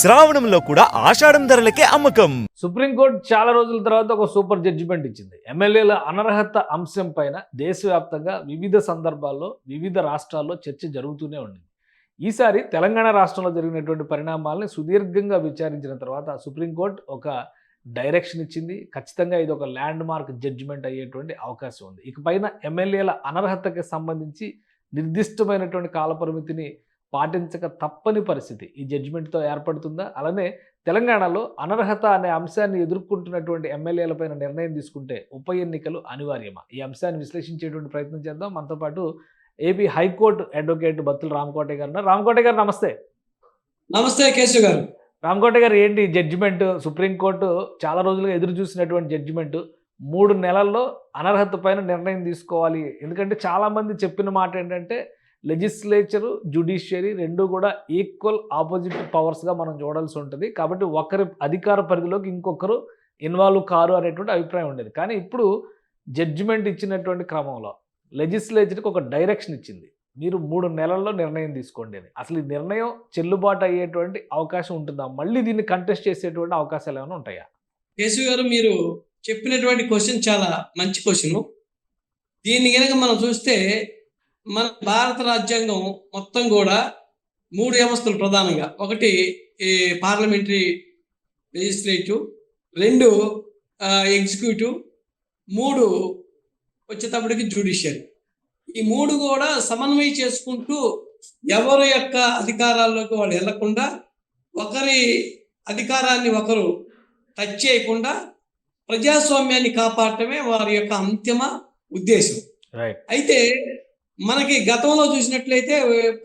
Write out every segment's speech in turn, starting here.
శ్రావణంలో కూడా ఆషాఢం ధరలకే అమ్మకం. సుప్రీంకోర్టు చాలా రోజుల తర్వాత ఒక సూపర్ జడ్జిమెంట్ ఇచ్చింది. ఎమ్మెల్యేల అనర్హత అంశం పైన దేశవ్యాప్తంగా వివిధ సందర్భాల్లో వివిధ రాష్ట్రాల్లో చర్చ జరుగుతూనే ఉంది. ఈసారి తెలంగాణ రాష్ట్రంలో జరిగినటువంటి పరిణామాలని సుదీర్ఘంగా విచారించిన తర్వాత సుప్రీంకోర్టు ఒక డైరెక్షన్ ఇచ్చింది. ఖచ్చితంగా ఇది ఒక ల్యాండ్ మార్క్ జడ్జిమెంట్ అయ్యేటువంటి అవకాశం ఉంది. ఇకపైన ఎమ్మెల్యేల అనర్హతకి సంబంధించి నిర్దిష్టమైనటువంటి కాలపరిమితిని పాటించక తప్పని పరిస్థితి ఈ జడ్జిమెంట్తో ఏర్పడుతుందా? అలానే తెలంగాణలో అనర్హత అనే అంశాన్ని ఎదుర్కొంటున్నటువంటి ఎమ్మెల్యేలపైన నిర్ణయం తీసుకుంటే ఉప ఎన్నికలు అనివార్యమా? ఈ అంశాన్ని విశ్లేషించేటువంటి ప్రయత్నం చేద్దాం. మనతో పాటు AP high court advocate Battula Ramakotaiah గారు ఉన్నారు. రామకోటయ్య గారు నమస్తే. నమస్తే కేశవ్ గారు. రామకోటయ్య గారు, ఏంటి జడ్జిమెంట్? సుప్రీంకోర్టు చాలా రోజులుగా ఎదురు చూసినటువంటి జడ్జిమెంట్ 3 నెలల్లో అనర్హత పైన నిర్ణయం తీసుకోవాలి. ఎందుకంటే చాలామంది చెప్పిన మాట ఏంటంటే లెజిస్లేచరు, జ్యుడిషియరీ రెండు కూడా ఈక్వల్ ఆపోజిట్ పవర్స్గా మనం చూడాల్సి ఉంటుంది. కాబట్టి ఒకరి అధికార పరిధిలోకి ఇంకొకరు ఇన్వాల్వ్ కారు అనేటువంటి అభిప్రాయం ఉండేది. కానీ ఇప్పుడు జడ్జిమెంట్ ఇచ్చినటువంటి క్రమంలో లెజిస్లేచర్కి ఒక డైరెక్షన్ ఇచ్చింది. మీరు 3 నెలల్లో నిర్ణయం తీసుకోండి అని. అసలు ఈ నిర్ణయం చెల్లుబాటు అయ్యేటువంటి అవకాశం ఉంటుందా? మళ్ళీ దీన్ని కంటెస్ట్ చేసేటువంటి అవకాశాలు ఏమైనా ఉంటాయా? కేశవ్ గారు, మీరు చెప్పినటువంటి క్వశ్చన్ చాలా మంచి క్వశ్చన్. దీన్ని కనుక మనం చూస్తే మన భారత రాజ్యాంగం మొత్తం కూడా 3 వ్యవస్థలు ప్రధానంగా. ఒకటి పార్లమెంటరీ లెజిస్లేటివ్, 2 ఎగ్జిక్యూటివ్, 3 వచ్చేటప్పటికి జ్యుడిషియరీ. ఈ 3 కూడా సమన్వయం చేసుకుంటూ ఎవరి యొక్క అధికారాల్లోకి వాళ్ళు వెళ్లకుండా, ఒకరి అధికారాన్ని ఒకరు టచ్ చేయకుండా ప్రజాస్వామ్యాన్ని కాపాడటమే వారి యొక్క అంతిమ ఉద్దేశం. అయితే మనకి గతంలో చూసినట్లయితే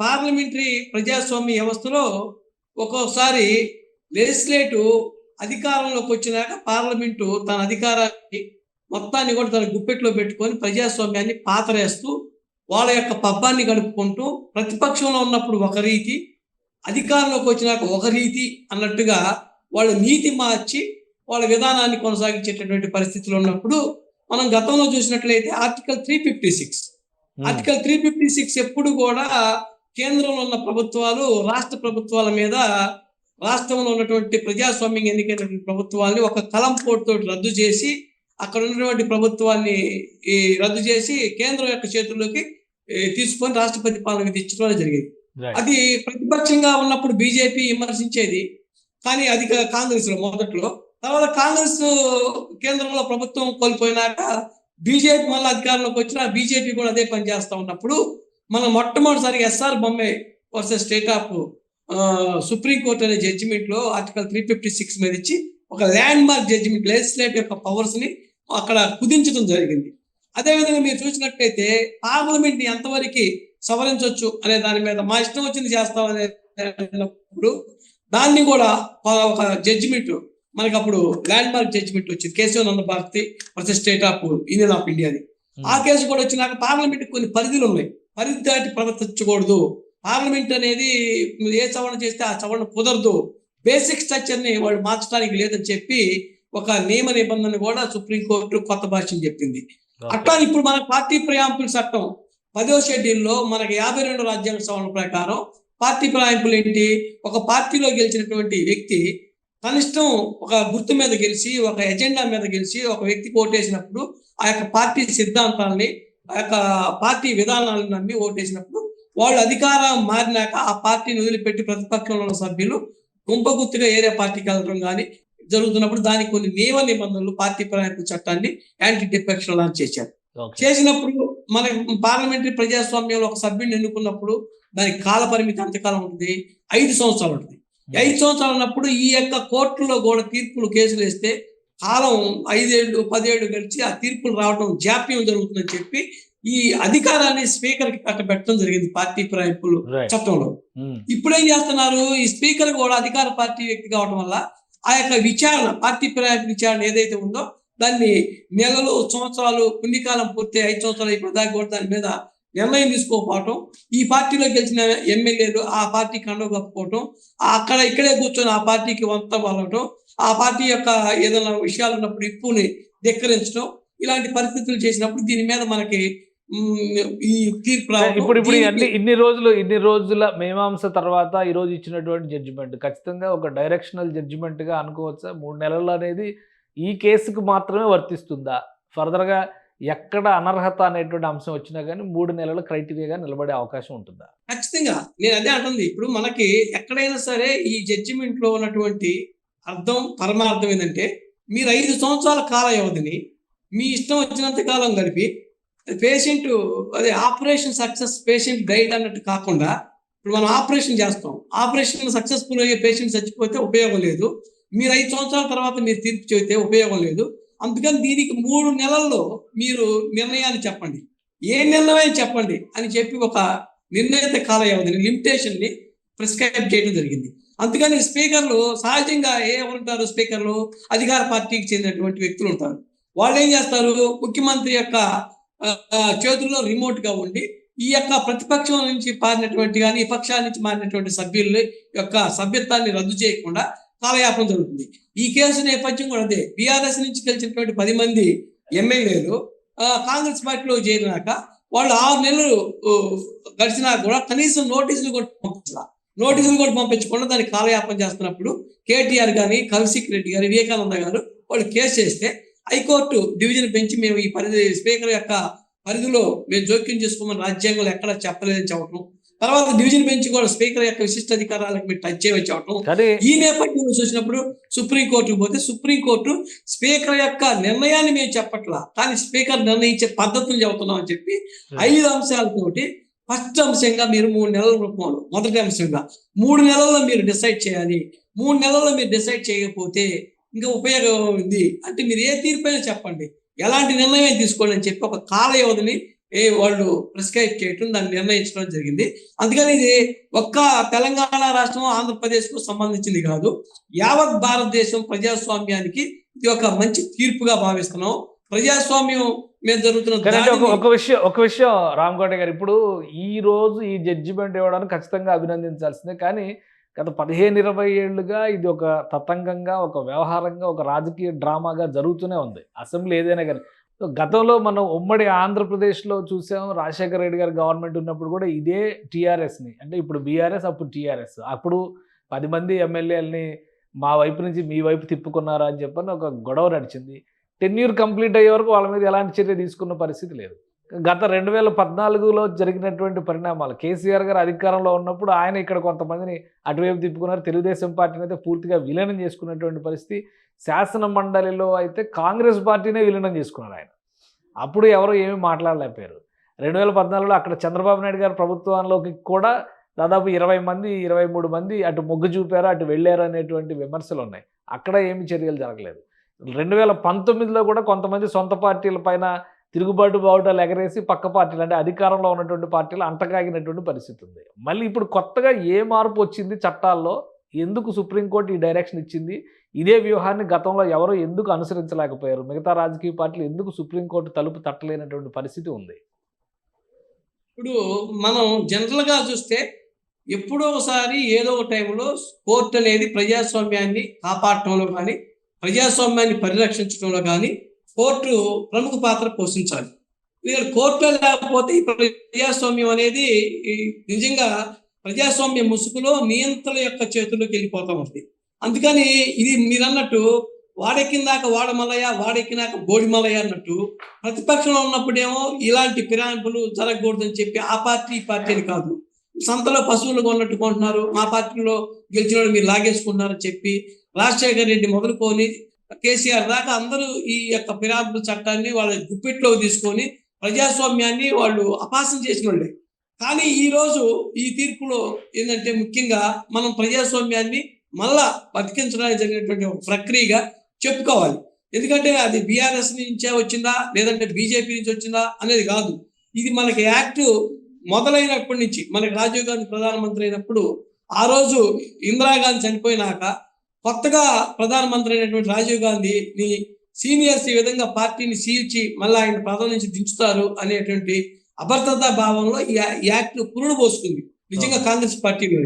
పార్లమెంటరీ ప్రజాస్వామ్య వ్యవస్థలో ఒక్కొక్కసారి లెజిస్లేటివ్ అధికారంలోకి వచ్చినాక పార్లమెంటు తన అధికారాన్ని మొత్తాన్ని కూడా తన గుప్పెట్లో పెట్టుకొని ప్రజాస్వామ్యాన్ని పాతరేస్తూ వాళ్ళ యొక్క పబ్బాన్ని గడుపుకుంటూ ప్రతిపక్షంలో ఉన్నప్పుడు ఒక రీతి, అధికారంలోకి వచ్చినాక ఒక రీతి అన్నట్టుగా వాళ్ళ నీతి మార్చి వాళ్ళ విధానాన్ని కొనసాగించేటటువంటి పరిస్థితులు ఉన్నప్పుడు మనం గతంలో చూసినట్లయితే ఆర్టికల్ 356 ఎప్పుడు కూడా కేంద్రంలో ఉన్న ప్రభుత్వాలు రాష్ట్ర ప్రభుత్వాల మీద, రాష్ట్రంలో ఉన్నటువంటి ప్రజాస్వామ్యం ఎన్నికైనటువంటి ప్రభుత్వాన్ని ఒక కలంపోటుతో రద్దు చేసి, అక్కడ ఉన్నటువంటి ప్రభుత్వాన్ని రద్దు చేసి కేంద్రం యొక్క చేతుల్లోకి తీసుకొని రాష్ట్రపతి పాలన తెచ్చడం జరిగేది. అది ప్రతిపక్షంగా ఉన్నప్పుడు బీజేపీ విమర్శించేది, కానీ అది కాంగ్రెస్ లో మొదట్లో. తర్వాత కాంగ్రెస్ కేంద్రంలో ప్రభుత్వం కోల్పోయినాక బీజేపీ మళ్ళీ అధికారంలోకి వచ్చిన బీజేపీ కూడా అదే పని చేస్తా ఉన్నప్పుడు మనం మొట్టమొదటిసారి S R Bommai versus state of supreme court అనే జడ్జిమెంట్ లో ఆర్టికల్ 356 మీద ఇచ్చి ఒక ల్యాండ్ మార్క్ జడ్జిమెంట్ లెజిస్లేటివ్ యొక్క పవర్స్ ని అక్కడ కుదించడం జరిగింది. అదేవిధంగా మీరు చూసినట్లయితే పార్లమెంట్ ని ఎంతవరకు సవరించవచ్చు అనే దాని మీద మా ఇష్టం వచ్చింది చేస్తామనేటప్పుడు దాన్ని కూడా ఒక జడ్జిమెంట్ మనకి అప్పుడు ల్యాండ్ మార్క్ జడ్జిమెంట్ వచ్చింది, Kesavananda Bharati versus state of union of ఇండియాది. ఆ కేసు కూడా వచ్చినాక పార్లమెంట్ కొన్ని పరిధులు ఉన్నాయి, పరిధి దాటి ప్రవర్తించకూడదు. పార్లమెంట్ అనేది ఏ సవరణ చేస్తే ఆ సవరణ కుదరదు, బేసిక్ స్ట్రక్చర్ ని వాళ్ళు మార్చడానికి లేదని చెప్పి ఒక నియమ నిబంధన కూడా సుప్రీంకోర్టు కొత్త భాష్యం చెప్పింది. అట్లా ఇప్పుడు మన పార్టీ ప్రయాంపుల చట్టం 10వ షెడ్యూల్లో మనకి 52 రాజ్యాంగ సవరణ ప్రకారం పార్టీ ప్రయాంపులు ఏంటి? ఒక పార్టీలో గెలిచినటువంటి వ్యక్తి కనిష్టం ఒక గుర్తు మీద గెలిచి, ఒక ఎజెండా మీద గెలిచి ఒక వ్యక్తికి ఓటేసినప్పుడు ఆ యొక్క పార్టీ సిద్ధాంతాలని, ఆ యొక్క పార్టీ విధానాలను నమ్మి ఓటేసినప్పుడు వాళ్ళు అధికారం మారినాక ఆ పార్టీని వదిలిపెట్టి ప్రతిపక్షంలో ఉన్న సభ్యులు గుంపగుత్తుగా ఏరే పార్టీకి వెళ్ళడం కానీ జరుగుతున్నప్పుడు దానికి కొన్ని నియమ నిబంధనలు పార్టీ ప్రయాణ చట్టాన్ని యాంటీ డిఫెక్షన్ లాంచ్ చేశారు. చేసినప్పుడు మన పార్లమెంటరీ ప్రజాస్వామ్యంలో ఒక సభ్యుడిని ఎన్నుకున్నప్పుడు దానికి కాల పరిమితి ఎంతకాలం ఉంటుంది? 5 సంవత్సరాలు ఉంటుంది. 5 సంవత్సరాలు ఉన్నప్పుడు ఈ యొక్క కోర్టులో కూడా తీర్పులు కేసులు వేస్తే కాలం 5 ఏళ్ళు 10 ఏళ్ళు గడిచి ఆ తీర్పులు రావడం జాప్యం జరుగుతుందని చెప్పి ఈ అధికారాన్ని స్పీకర్ కి కట్టబెట్టడం జరిగింది పార్టీ ప్రయాణికులు చట్టంలో. ఇప్పుడేం చేస్తున్నారు? ఈ స్పీకర్ కూడా అధికార పార్టీ వ్యక్తి కావడం వల్ల ఆ యొక్క విచారణ, పార్టీ ప్రయాణ విచారణ ఏదైతే ఉందో దాన్ని నెలలు, సంవత్సరాలు, పుణ్యకాలం పూర్తి 5 సంవత్సరాలు ఇప్పుడు కూడా దాని మీద నిర్ణయం తీసుకోకపోవటం, ఈ పార్టీలో గెలిచిన ఎమ్మెల్యేలు ఆ పార్టీ కండవ కప్పుకోవటం, అక్కడ ఇక్కడే కూర్చొని ఆ పార్టీకి వంత వాళ్ళటం, ఆ పార్టీ యొక్క ఏదైనా విషయాలు ఉన్నప్పుడు ఇప్పుని ధిక్కరించడం, ఇలాంటి పరిస్థితులు చేసినప్పుడు దీని మీద మనకి ఈ తీర్పు రావడం. ఇప్పుడు దీనికి ఇన్ని రోజుల మీమాంస తర్వాత ఈ రోజు ఇచ్చినటువంటి జడ్జిమెంట్ ఖచ్చితంగా ఒక డైరెక్షనల్ జడ్జిమెంట్ గా అనుకోవచ్చా? 3 నెలలు అనేది ఈ కేసుకు మాత్రమే వర్తిస్తుందా? ఫర్దర్ గా ఎక్కడ అనర్హత అనేటువంటి అంశం వచ్చినా కానీ 3 నెలల క్రైటీరియాగా నిలబడే అవకాశం ఉంటుందా? ఖచ్చితంగా నేను అదే అంటుంది. ఇప్పుడు మనకి ఎక్కడైనా సరే ఈ జడ్జిమెంట్ లో ఉన్నటువంటి పరమార్థం ఏంటంటే, మీరు 5 సంవత్సరాల కాల వ్యవధిని మీ ఇష్టం వచ్చినంత కాలం గడిపి పేషెంట్ అదే ఆపరేషన్ సక్సెస్ పేషెంట్ గైడ్ అన్నట్టు కాకుండా, ఇప్పుడు మనం ఆపరేషన్ చేస్తాం, ఆపరేషన్ సక్సెస్ఫుల్ అయ్యే పేషెంట్ చచ్చిపోతే ఉపయోగం లేదు, మీరు 5 సంవత్సరాల తర్వాత మీరు తీర్పు చెబితే ఉపయోగం లేదు. అందుకని దీనికి 3 నెలల్లో మీరు నిర్ణయాన్ని చెప్పండి, ఏ నిర్ణయం చెప్పండి అని చెప్పి ఒక నిర్ణీత కాల వ్యవధిని లిమిటేషన్ ని ప్రిస్క్రైబ్ చేయడం జరిగింది. అందుకని స్పీకర్లు సహజంగా ఎవరుంటారు? స్పీకర్లు అధికార పార్టీకి చెందినటువంటి వ్యక్తులు ఉంటారు. వాళ్ళు ఏం చేస్తారు? ముఖ్యమంత్రి యొక్క చేతుల్లో రిమోట్ గా ఉండి ఈ యొక్క ప్రతిపక్షం నుంచి మారినటువంటి కానీ ఈ పక్షాల నుంచి మారినటువంటి సభ్యుల యొక్క సభ్యత్వాన్ని రద్దు చేయకుండా కాలయాపన జరుగుతుంది. ఈ కేసు నేపథ్యం కూడా అదే. బీఆర్ఎస్ నుంచి గెలిచినటువంటి 10 మంది ఎమ్మెల్యేలు కాంగ్రెస్ పార్టీలో చేరినాక వాళ్ళు 6 నెలలు గడిచినా కూడా కనీసం నోటీసులు కూడా పంపించకుండా దానికి కాలయాపన చేస్తున్నప్పుడు కేటీఆర్ గాని, కౌశిక్ రెడ్డి గారు, వివేకానంద గారు వాళ్ళు కేసు చేస్తే హైకోర్టు డివిజన్ బెంచ్ మేము ఈ స్పీకర్ యొక్క పరిధిలో మేము జోక్యం చేసుకోమని రాజ్యాంగంలో ఎక్కడ చెప్పలేదని చెప్పడం, తర్వాత డివిజన్ బెంచ్ కూడా స్పీకర్ యొక్క విశిష్ట అధికారాలకు మీరు టచ్ చేయవచ్చు అవటం. ఈ నేపథ్యంలో చూసినప్పుడు సుప్రీంకోర్టుకు పోతే సుప్రీంకోర్టు స్పీకర్ యొక్క నిర్ణయాన్ని మేము చెప్పట్లా, కానీ స్పీకర్ నిర్ణయించే పద్ధతులు చెబుతున్నాం అని చెప్పి 5 అంశాలతోటి ఫస్ట్ అంశంగా మీరు 3 నెలల రూపంలో, మొదటి అంశంగా 3 నెలల్లో మీరు డిసైడ్ చేయాలి. 3 నెలల్లో మీరు డిసైడ్ చేయకపోతే ఇంకా ఉపయోగం ఉంది అంటే మీరు ఏ తీర్పైనా చెప్పండి, ఎలాంటి నిర్ణయం తీసుకోండి అని చెప్పి ఒక కాల వ్యవధిని వాళ్ళు ప్రిస్క్రైబ్ చేయటం, దాన్ని నిర్ణయించడం జరిగింది. అందుకని ఇది ఒక్క తెలంగాణ రాష్ట్రం, ఆంధ్రప్రదేశ్ కు సంబంధించింది కాదు, యావత్ భారతదేశం ప్రజాస్వామ్యానికి ఇది ఒక మంచి తీర్పుగా భావిస్తున్నాం. ప్రజాస్వామ్యం మీద జరుగుతున్న ఒక విషయం రామకోట గారు, ఇప్పుడు ఈ రోజు ఈ జడ్జిమెంట్ ఇవ్వడానికి ఖచ్చితంగా అభినందించాల్సిందే. కానీ గత 15-20 ఏళ్లుగా ఇది ఒక తతంగంగా, ఒక వ్యవహారంగా, ఒక రాజకీయ డ్రామాగా జరుగుతూనే ఉంది. అసెంబ్లీ ఏదైనా కానీ గతంలో మనం ఉమ్మడి ఆంధ్రప్రదేశ్లో చూసాం. రాజశేఖర రెడ్డి గారి గవర్నమెంట్ ఉన్నప్పుడు కూడా ఇదే టీఆర్ఎస్ని, అంటే ఇప్పుడు బీఆర్ఎస్ అప్పుడు టీఆర్ఎస్, అప్పుడు 10 మంది ఎమ్మెల్యేలని మా వైపు నుంచి మీ వైపు తిప్పుకున్నారా అని చెప్పని ఒక గొడవ నడిచింది. టెన్యూర్ కంప్లీట్ అయ్యే వరకు వాళ్ళ మీద ఎలాంటి చర్య తీసుకున్న పరిస్థితి లేదు. గత 2014లో జరిగినటువంటి పరిణామాలు, కేసీఆర్ గారు అధికారంలో ఉన్నప్పుడు ఆయన ఇక్కడ కొంతమందిని అటువైపు తిప్పుకున్నారు. తెలుగుదేశం పార్టీని అయితే పూర్తిగా విలీనం చేసుకున్నటువంటి పరిస్థితి. శాసన మండలిలో అయితే కాంగ్రెస్ పార్టీనే విలీనం చేసుకున్నారు ఆయన. అప్పుడు ఎవరు ఏమీ మాట్లాడలేకపోయారు. 2014లో అక్కడ చంద్రబాబు నాయుడు గారి ప్రభుత్వంలోకి కూడా దాదాపు 20 మంది 23 మంది అటు మొగ్గు చూపారు, అటు వెళ్ళారు అనేటువంటి విమర్శలు ఉన్నాయి. అక్కడ ఏమి చర్యలు జరగలేదు. 2019లో కూడా కొంతమంది సొంత పార్టీల పైన తిరుగుబాటు బావుటాలు ఎగరేసి పక్క పార్టీలు, అంటే అధికారంలో ఉన్నటువంటి పార్టీలు అంటకాగినటువంటి పరిస్థితి ఉంది. మళ్ళీ ఇప్పుడు కొత్తగా ఏ మార్పు వచ్చింది చట్టాల్లో? ఎందుకు సుప్రీంకోర్టు ఈ డైరెక్షన్ ఇచ్చింది? ఇదే వ్యూహాన్ని గతంలో ఎవరు ఎందుకు అనుసరించలేకపోయారు? మిగతా రాజకీయ పార్టీలు ఎందుకు సుప్రీంకోర్టు తలుపు తట్టలేనటువంటి పరిస్థితి ఉంది? ఇప్పుడు మనం జనరల్ గా చూస్తే ఎప్పుడో ఒకసారి ఏదో ఒక టైంలో కోర్టు అనేది ప్రజాస్వామ్యాన్ని కాపాడటంలో కానీ, ప్రజాస్వామ్యాన్ని పరిరక్షించడంలో కానీ కోర్టు ప్రముఖ పాత్ర పోషించాలి. కోర్టులో లేకపోతే ఈ ప్రజాస్వామ్యం అనేది నిజంగా ప్రజాస్వామ్య ముసుగులో నియంత్రణ యొక్క చేతుల్లోకి వెళ్ళిపోతా ఉంటుంది. అందుకని ఇది మీరు అన్నట్టు వాడెక్కినాక వాడమలయ, వాడెక్కినాక బోడిమలయ అన్నట్టు ప్రతిపక్షంలో ఉన్నప్పుడేమో ఇలాంటి ఫిరాయింపులు జరగకూడదని చెప్పి ఆ పార్టీ ఈ పార్టీ అని కాదు, సంతలో పశువులు కొన్నట్టు కొంటున్నారు, మా పార్టీలో గెలిచిన వాళ్ళు మీరు లాగేసుకున్నారని చెప్పి రాజశేఖర రెడ్డి మొదలుకొని కేసీఆర్ దాకా అందరూ ఈ యొక్క ఫిరాయింపుల చట్టాన్ని వాళ్ళ గుప్పిట్లో తీసుకొని ప్రజాస్వామ్యాన్ని వాళ్ళు అపాసం చేసిన వాళ్ళే. కానీ ఈ రోజు ఈ తీర్పులో ఏంటంటే ముఖ్యంగా మనం ప్రజాస్వామ్యాన్ని మళ్ళా బతికించడానికి జరిగినటువంటి ఒక ప్రక్రియగా చెప్పుకోవాలి. ఎందుకంటే అది బీఆర్ఎస్ నుంచే వచ్చిందా లేదంటే బీజేపీ నుంచి వచ్చిందా అనేది కాదు. ఇది మనకి యాక్ట్ మొదలైనప్పటి నుంచి, మనకి రాజీవ్ గాంధీ ప్రధానమంత్రి అయినప్పుడు ఆ రోజు ఇందిరాగాంధీ చనిపోయినాక కొత్తగా ప్రధానమంత్రి అయినటువంటి రాజీవ్ గాంధీని సీనియర్స్ ఈ విధంగా పార్టీని సీల్చి మళ్ళీ ఆయన పదవి నుంచి దించుతారు అనేటువంటి అభద్రతా భావంలో ఈ యాక్ట్ పురుడు పోసుకుంది నిజంగా కాంగ్రెస్ పార్టీలో.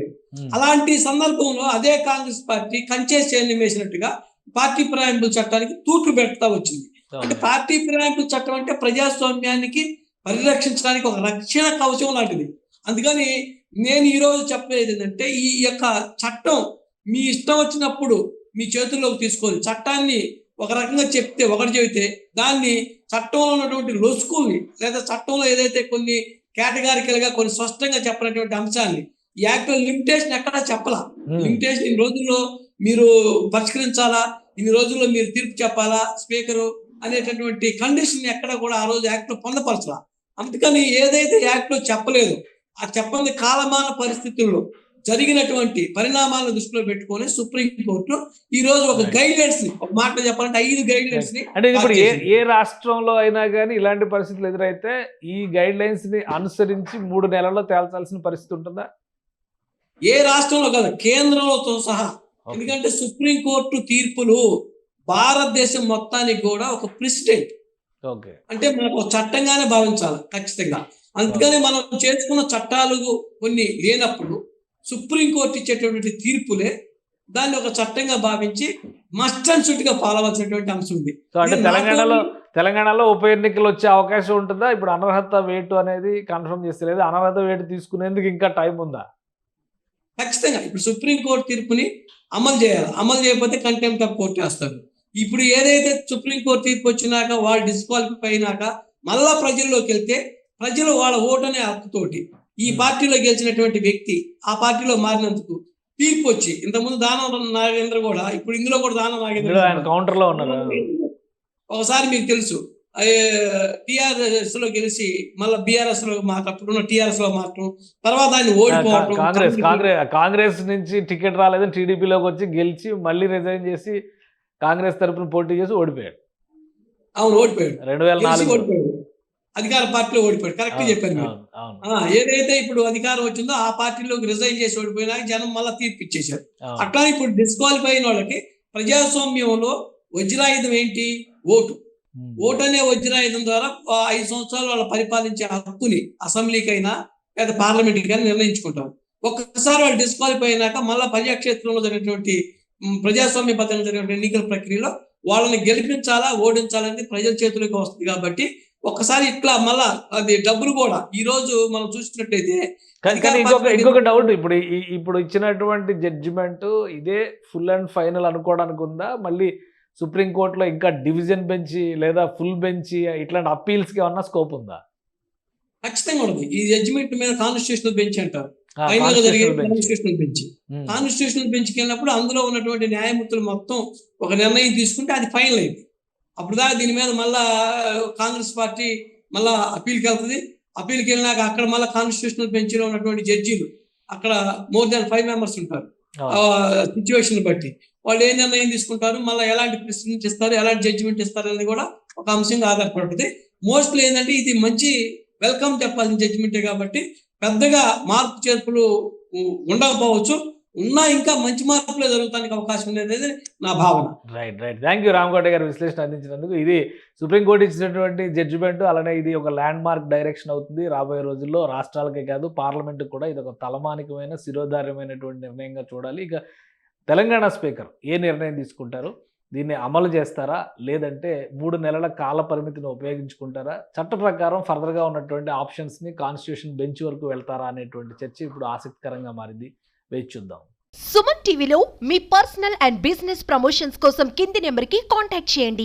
అలాంటి సందర్భంలో అదే కాంగ్రెస్ పార్టీ కంచే చేయం వేసినట్టుగా పార్టీ ఫిరాయింపుల చట్టానికి తూట్లు పెడతా వచ్చింది. అంటే పార్టీ ఫిరాయింపుల చట్టం అంటే ప్రజాస్వామ్యానికి పరిరక్షించడానికి ఒక రక్షణ కవచం లాంటిది. అందుకని నేను ఈరోజు చెప్పేది ఏంటంటే ఈ యొక్క చట్టం మీ ఇష్టం వచ్చినప్పుడు మీ చేతుల్లోకి తీసుకొని చట్టాన్ని ఒక రకంగా చెప్తే ఒకటి చెబితే దాన్ని చట్టంలో ఉన్నటువంటి లొసుకుల్ని లేదా చట్టంలో ఏదైతే కొన్ని కేటగారికల్ గా కొన్ని స్పష్టంగా చెప్పినటువంటి అంశాన్ని ఈ యాక్చువల్ లిమిటేషన్ ఎక్కడా చెప్పాలా. లిమిటేషన్ ఇన్ని రోజుల్లో మీరు పరిష్కరించాలా, ఇన్ని రోజుల్లో మీరు తీర్పు చెప్పాలా స్పీకరు అనేటటువంటి కండిషన్ ఎక్కడ కూడా ఆ రోజు యాక్ట్ లో పొందపరచాల. అందుకని ఏదైతే యాక్ట్ లో చెప్పలేదు ఆ చెప్పని కాలమాన పరిస్థితుల్లో జరిగినటువంటి పరిణామాలను దృష్టిలో పెట్టుకొని సుప్రీంకోర్టు ఈ రోజు ఒక గైడ్ లైన్స్, ఒక మాట చెప్పాలంటే 5 గైడ్ లైన్స్ ని అంటే ఇప్పుడు ఏ రాష్ట్రంలో అయినా కానీ ఇలాంటి పరిస్థితులు ఎదురైతే ఈ గైడ్ లైన్స్ ని అనుసరించి 3 నెలల్లో తేల్చాల్సిన పరిస్థితి ఉంటుందా? ఏ రాష్ట్రంలో కాదు, కేంద్రంలో సహా. ఎందుకంటే సుప్రీంకోర్టు తీర్పులు భారతదేశం మొత్తానికి కూడా ఒక ప్రెసిడెంట్, అంటే మనకు ఒక చట్టంగానే భావించాలి ఖచ్చితంగా. అందుకని మనం చేసుకున్న చట్టాలు కొన్ని లేనప్పుడు సుప్రీంకోర్టు ఇచ్చేటటువంటి తీర్పులే దాన్ని ఒక చట్టంగా భావించి మస్ట్ అండ్ షుడ్ గా ఫాలో అవ్వాల్సినటువంటి అంశం ఉంది. అంటే తెలంగాణలో ఉప ఎన్నికలు వచ్చే అవకాశం ఉంటుందా? ఇప్పుడు అనర్హత వేటు అనేది కన్ఫర్మ్ చేస్తలేదు, అనర్హత వేటు తీసుకునేందుకు ఇంకా టైం ఉందా? ఖచ్చితంగా ఇప్పుడు సుప్రీంకోర్టు తీర్పుని అమలు చేయాలి. అమలు చేయకపోతే కంటెంప్ట్ ఆఫ్ కోర్టు వేస్తారు. ఇప్పుడు ఏదైతే సుప్రీంకోర్టు తీర్పు వచ్చినాక వాళ్ళు డిస్క్వాలిఫై అయినాక మళ్ళా ప్రజల్లోకి వెళ్తే ప్రజలు వాళ్ళ ఓటు అనే హక్కుతోటి ఈ పార్టీలో గెలిచినటువంటి వ్యక్తి ఆ పార్టీలో మారినందుకు తీర్పు వచ్చి, ఇంతకుముందు దానం నాగేంద్ర కూడా, ఇప్పుడు ఇందులో కూడా దానం నాగేంద్ర కౌంటర్ లో ఉన్నారు. ఒకసారి మీకు తెలుసు టిఆర్ఎస్ లో గెలిచి మళ్ళీ బిఆర్ఎస్ లో అప్పుడున్న టిఆర్ఎస్ లో మారటం, తర్వాత ఆయన ఓడిపోవడం, కాంగ్రెస్ నుంచి టికెట్ రాలేదని టీడీపీలోకి వచ్చి గెలిచి మళ్ళీ రిజైన్ చేసి కాంగ్రెస్ తరఫున పోటీ చేసి ఓడిపోయాడు. అవును, ఓడిపోయాడు. 2004 ఓడిపోయాడు, అధికార పార్టీలో ఓడిపోయాడు. కరెక్ట్ చెప్పారు మీరు. ఏదైతే ఇప్పుడు అధికారం వచ్చిందో ఆ పార్టీలోకి రిజైన్ చేసి ఓడిపోయినాక జనం మళ్ళీ తీర్పు ఇచ్చేశారు. అట్లా ఇప్పుడు డిస్క్వాలిఫై అయిన వాళ్ళకి ప్రజాస్వామ్యంలో వజ్రాయుధం ఏంటి? ఓటు. ఓటు అనే వజ్రాయుధం ద్వారా 5 సంవత్సరాలు వాళ్ళు పరిపాలించే హక్కుని అసెంబ్లీకైనా లేదా పార్లమెంట్కైనా నిర్ణయించుకుంటాం. ఒక్కసారి వాళ్ళు డిస్క్వాలిఫై అయినాక మళ్ళీ ప్రజాక్షేత్రంలో జరిగినటువంటి ప్రజాస్వామ్యబద్ధంగా జరిగిన ఎన్నికల ప్రక్రియలో వాళ్ళని గెలిపించాలా ఓడించాలనేది ప్రజల చేతులకు వస్తుంది. కాబట్టి ఒక్కసారి ఇట్లా మళ్ళా అది డబ్బులు కూడా ఈ రోజు మనం చూసినట్లయితే ఇంకొక డౌట్, ఇప్పుడు ఇచ్చినటువంటి జడ్జిమెంట్ ఇదే ఫుల్ అండ్ ఫైనల్ అనుకోవడానికి ఉందా? మళ్ళీ సుప్రీంకోర్టులో ఇంకా డివిజన్ బెంచ్ లేదా ఫుల్ బెంచ్ ఇట్లాంటి అప్పీల్స్ కి ఏమన్నా స్కోప్ ఉందా? ఖచ్చితంగా ఉండదు. ఈ జడ్జిమెంట్ మీద కాన్స్టిట్యూషనల్ బెంచ్ అంటారు. ఫైనల్ గా జరిగే కాన్స్టిట్యూషనల్ బెంచ్. కాన్స్టిట్యూషనల్ బెంచ్కి వెళ్ళినప్పుడు అందులో ఉన్నటువంటి న్యాయమూర్తులు మొత్తం ఒక నిర్ణయం తీసుకుంటే అది ఫైనల్ అయింది. అప్పుడు దాకా దీని మీద మళ్ళా కాంగ్రెస్ పార్టీ మళ్ళా అప్పీల్కి వెళ్తుంది. అప్పీల్కి వెళ్ళినాక అక్కడ మళ్ళీ కాన్స్టిట్యూషనల్ బెంచ్ లో ఉన్నటువంటి జడ్జీలు అక్కడ మోర్ దాన్ 5 మెంబర్స్ ఉంటారు. సిచ్యువేషన్ బట్టి వాళ్ళు ఏ నిర్ణయం తీసుకుంటారు, మళ్ళీ ఎలాంటి ప్రెసిడెంట్ ఇస్తారు, ఎలాంటి జడ్జిమెంట్ ఇస్తారు అనేది కూడా ఒక అంశంగా ఆధారపడుతుంది. మోస్ట్లీ ఏంటంటే ఇది మంచి వెల్కమ్ చెప్పాల్సిన జడ్జిమెంటే కాబట్టి పెద్దగా మార్పు చేర్పులు ఉండకపోవచ్చు. ఉన్నా ఇంకా మంచి మార్పులే జరుగుతానికి అవకాశం ఉండేది నా భావన. రైట్. థ్యాంక్ యూ రామకోట గారు విశ్లేషణ అందించినందుకు. ఇది సుప్రీంకోర్టు ఇచ్చినటువంటి జడ్జిమెంట్, అలానే ఇది ఒక ల్యాండ్ మార్క్ డైరెక్షన్ అవుతుంది. రాబోయే రోజుల్లో రాష్ట్రాలకే కాదు పార్లమెంట్కి కూడా ఇది ఒక తలమానికమైన శిరోధార్యమైనటువంటి నిర్ణయంగా చూడాలి. ఇక తెలంగాణ స్పీకర్ ఏ నిర్ణయం తీసుకుంటారు, దీన్ని అమలు చేస్తారా లేదంటే 3 నెలల కాల పరిమితిని ఉపయోగించుకుంటారా, చట్ట ప్రకారం ఫర్దర్గా ఉన్నటువంటి ఆప్షన్స్ని కాన్స్టిట్యూషన్ బెంచ్ వరకు వెళ్తారా అనేటువంటి చర్చ ఇప్పుడు ఆసక్తికరంగా మారింది. వేచి చూద్దాం. సుమన్ టీవీలో మీ పర్సనల్ అండ్ బిజినెస్ ప్రమోషన్స్ కోసం కింది నెంబర్కి కాంటాక్ట్ చేయండి.